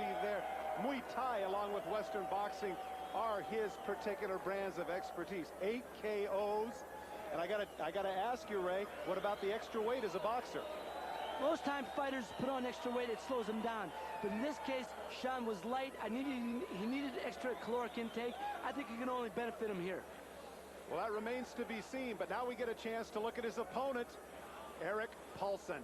see there. Muay Thai along with Western boxing are his particular brands of expertise. 8 KOs. And I gotta ask you, Ray, what about the extra weight as a boxer? Most times fighters put on extra weight, it slows them down. But in this case, Sean was light. He needed extra caloric intake. I think it can only benefit him here. Well, that remains to be seen, but now we get a chance to look at his opponent, Erik Paulson.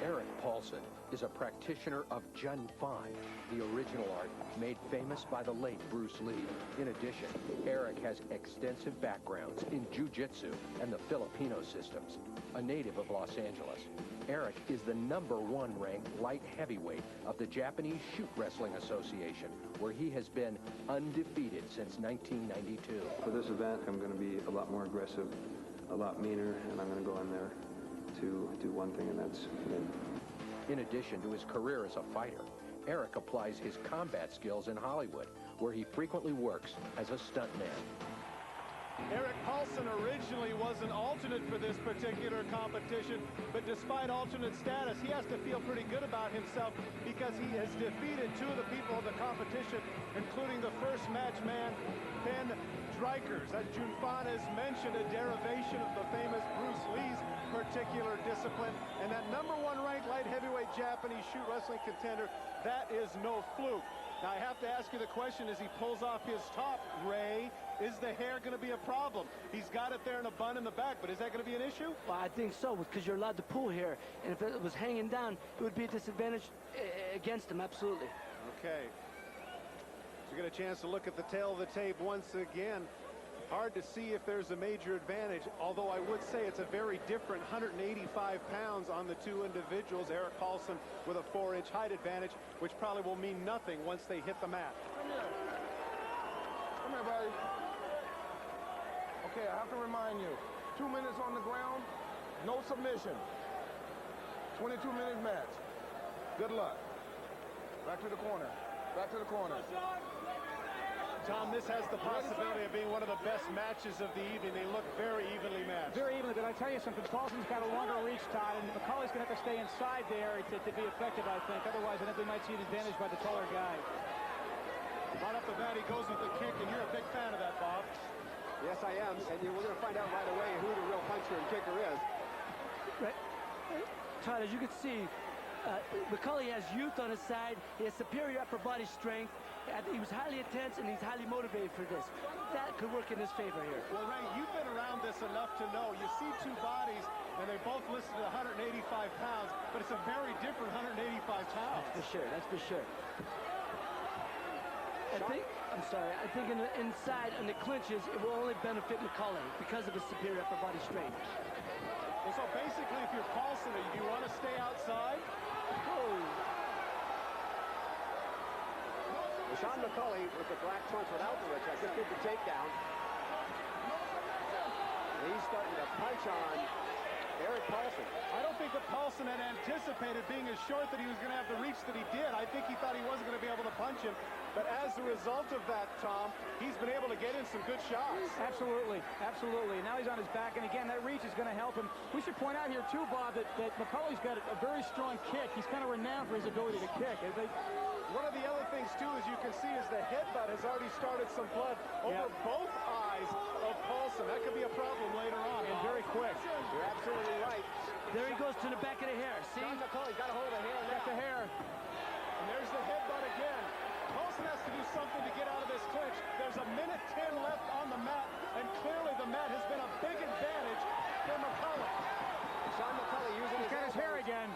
Erik Paulson is a practitioner of Jun Fan, the original art made famous by the late Bruce Lee. In addition, Erik has extensive backgrounds in jiu-jitsu and the Filipino systems. A native of Los Angeles, Erik is the #1 ranked light heavyweight of the Japanese Shoot Wrestling Association, where he has been undefeated since 1992. For this event, I'm going to be a lot more aggressive, a lot meaner, and I'm going to go in there to do one thing, and that's win. In addition to his career as a fighter, Erik applies his combat skills in Hollywood, where he frequently works as a stuntman. Erik Paulson originally was an alternate for this particular competition, but despite alternate status, he has to feel pretty good about himself because he has defeated 2 of the people in the competition, including the first match man, Ben Strikers. As Jun Fan has mentioned, a derivation of the famous Bruce Lee's particular discipline. And that #1 ranked light heavyweight Japanese shoot wrestling contender, that is no fluke. Now, I have to ask you the question as he pulls off his top, Ray, is the hair going to be a problem? He's got it there in a bun in the back, but is that going to be an issue? Well, I think so, because you're allowed to pull hair. And if it was hanging down, it would be a disadvantage against him, absolutely. Okay. So we get a chance to look at the tail of the tape once again. Hard to see if there's a major advantage, although I would say it's a very different 185 pounds on the 2 individuals. Erik Paulson with a 4-inch height advantage, which probably will mean nothing once they hit the mat. Come here. Come here, buddy. Okay, I have to remind you, 2 minutes on the ground, no submission. 22-minute match. Good luck. Back to the corner. Back to the corner. Tom, this has the possibility of being one of the best matches of the evening. They look very evenly matched. Very evenly, but I tell you something, Paulson's got a longer reach, Todd, and McCully's going to have to stay inside there to be effective, I think. Otherwise, I think they might see an advantage by the taller guy. Right off the bat, he goes with the kick, and you're a big fan of that, Bob. Yes, I am, and we're going to find out right away who the real puncher and kicker is. Right. Todd, as you can see, McCully has youth on his side. He has superior upper body strength. He was highly intense, and he's highly motivated for this. That could work in his favor here. Well, Ray, you've been around this enough to know. You see 2 bodies, and they both listed at 185 pounds, but it's a very different 185 pounds. That's for sure. That's for sure. I think inside, in the clinches, it will only benefit McCully because of his superior upper body strength. Well, so basically, if you're Paulson, do you want to stay outside? Oh. Sean McCully with the black punch without the red check. Just did the takedown. He's starting to punch on Erik Paulson. I don't think that Paulson had anticipated being as short that he was going to have the reach that he did. I think he thought he wasn't going to be able to punch him. But as a result of that, Tom, he's been able to get in some good shots. Absolutely, absolutely. Now he's on his back, and again, that reach is going to help him. We should point out here, too, Bob, that McCully's got a very strong kick. He's kind of renowned for his ability to kick. One of the other things, too, as you can see, is the headbutt has already started some blood over both eyes of Paulson. That could be a problem later on. And very quick. You're absolutely right. There he goes to the back of the hair. See? Sean McCully's got a hold of the hair. Got the hair. And there's the headbutt again. Paulson has to do something to get out of this clinch. There's 1:10 left on the mat, and clearly the mat has been a big advantage for McCully. Sean McCully using He's got his hair again.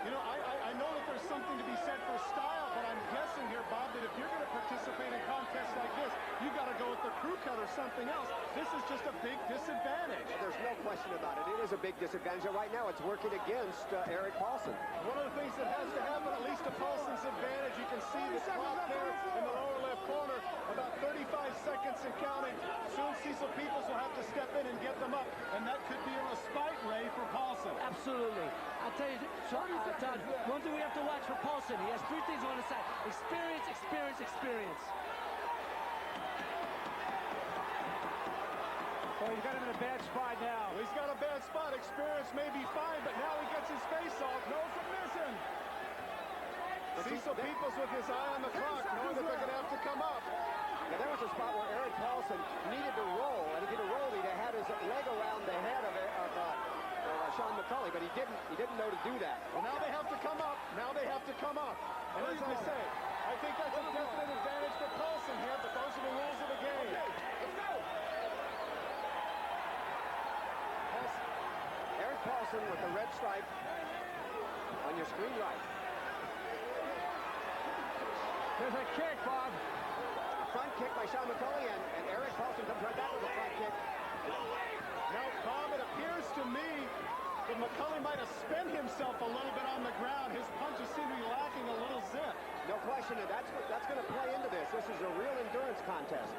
You know, I know that there's something to be said for style, but I'm guessing here, Bob, that if you're going to participate in contests like this, you got to go with the crew cut or something else. This is just a big disadvantage. There's no question about it. It is a big disadvantage. And right now, it's working against Erik Paulson. One of the things that has to happen, at least to Paulson's advantage, you can see the clock there in the lower left corner, about 35 seconds and counting. Soon Cecil Peoples will have to step in and get them up, and that could be a respite, Ray, for Paulson. Absolutely. I'll tell you, Todd, one thing we have to watch for Paulson, he has 3 things on his side. Experience, experience, experience. he's got him in a bad spot now. Well, he's got a bad spot. Experience may be fine, but now he gets his face off. No submission. Cecil Peoples with his eye on the clock, knowing that they're going to have to come up. Now, there was a spot where Erik Paulson needed to roll, and if he'd have rolled, he'd have had his leg around the head of Sean McCully, but he didn't know to do that. Well, now they have to come up. Now they have to come up. And as I say, I think that's a definite advantage for Paulson here, but those are the rules of the game. Okay, let's go. Erik Paulson with the red stripe on your screen right. There's a kick, Bob. Front kick by Sean McCully, and Erik Paulson comes right back with a front kick. Now, Bob, it appears to me that McCully might have spent himself a little bit on the ground. His punches seem to be lacking a little zip. No question, and that's going to play into this. This is a real endurance contest.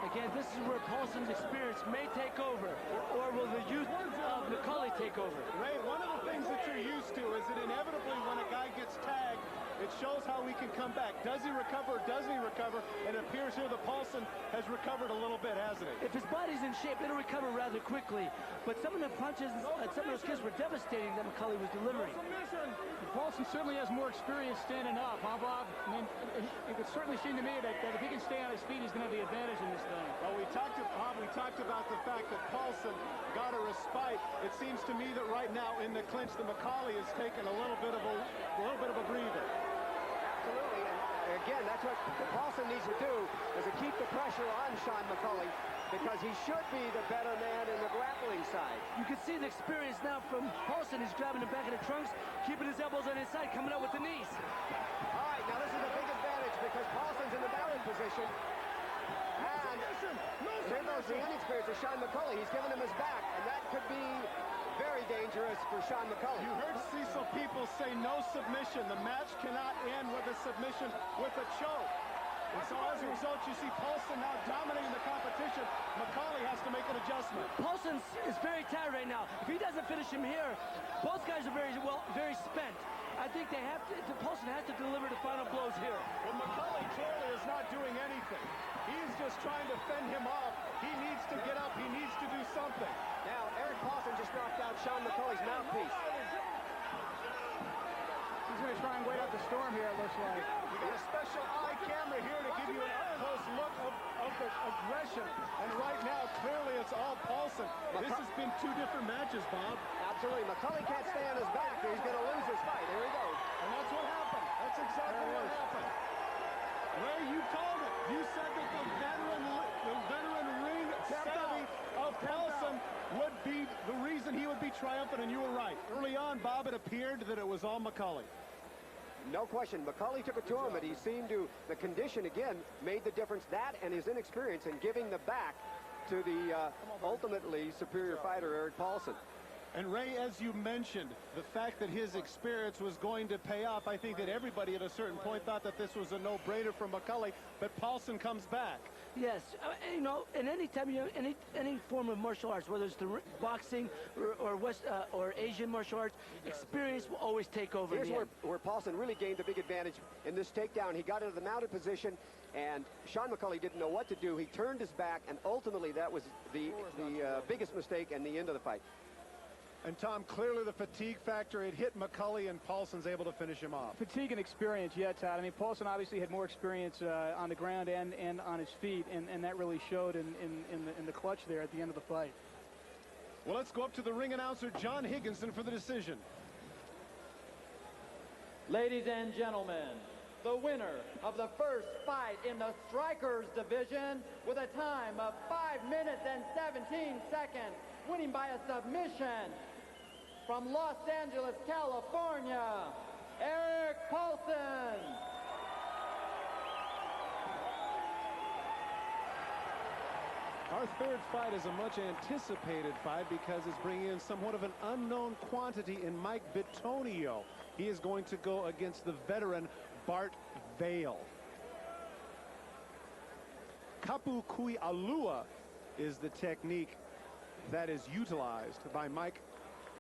Again, this is where Paulson's experience may take over, or will the youth of McCully take over? Ray, one of the things that you're used to is that inevitably when a guy gets tagged, it shows how he can come back. Does he recover or doesn't he recover? And it appears here that Paulson has recovered a little bit, hasn't he? If his body's in shape, it'll recover rather quickly. But some of the punches, some of those kicks were devastating that McCully was delivering. Paulson certainly has more experience standing up, huh, Bob? I mean, it would certainly seem to me that if he can stay on his feet, he's going to have the advantage in this thing. Well, we talked about the fact that Paulson got a respite. It seems to me that right now in the clinch, the McCully has taken a little bit of a breather. Absolutely, and again, that's what Paulson needs to do, is to keep the pressure on Sean McCully, because he should be the better man in the grappling side. You can see the experience now from Paulson. He's grabbing the back of the trunks, keeping his elbows on his side, coming out with the knees. All right, now this is a big advantage because Paulson's in the mounted position. And here goes the inexperience of Sean McCully. He's giving him his back, and that could be very dangerous for Sean McCully. You heard Cecil Peoples say no submission. The match cannot end with a submission, with a choke. And so as a result, you see Paulson now dominating the competition. McCully has to make an adjustment. Paulson is very tired right now. If he doesn't finish him here, both guys are very spent. I think Paulson has to deliver the final blows here. Well, McCully clearly is not doing anything. He's just trying to fend him off. He needs to get up. He needs to do something. Now, Erik Paulson just knocked out Sean McCully's mouthpiece. He's going to try and wait out the storm here, it looks like. We got a special eye camera here to give you an up-close look of the aggression. And right now, clearly, it's all Paulson. This has been two different matches, Bob. Absolutely. McCully can't stay on his back. He's going to lose this fight. Here he goes. And that's what happened. That's exactly what happened. Ray, you called it. You said that the veteran ring savvy of Paulson would be the reason he would be triumphant, and you were right. Early on, Bob, it appeared that it was all McCully. No question. McCully took it to him, but he seemed to, the condition again, made the difference. That and his inexperience in giving the back to the ultimately superior fighter, Erik Paulson. And Ray, as you mentioned, the fact that his experience was going to pay off, I think that everybody at a certain point thought that this was a no-brainer for McCully, but Paulson comes back. Yes, you know, in any time any form of martial arts, whether it's the boxing or Asian martial arts, experience will always take over. Here's where Paulson really gained a big advantage in this takedown. He got into the mounted position, and Sean McCully didn't know what to do. He turned his back, and ultimately that was the biggest mistake and the end of the fight. And Tom, clearly the fatigue factor, it hit McCully, and Paulson's able to finish him off. Fatigue and experience, yeah, Todd. I mean, Paulson obviously had more experience on the ground and on his feet, and that really showed in the clutch there at the end of the fight. Well, let's go up to the ring announcer, John Higginson, for the decision. Ladies and gentlemen, the winner of the first fight in the Strikers division with a time of 5 minutes and 17 seconds, winning by a submission from Los Angeles, California, Erik Paulson. Our third fight is a much anticipated fight because it's bringing in somewhat of an unknown quantity in Mike Bitonio. He is going to go against the veteran Bart Vale. Kapu Kui Alua is the technique that is utilized by Mike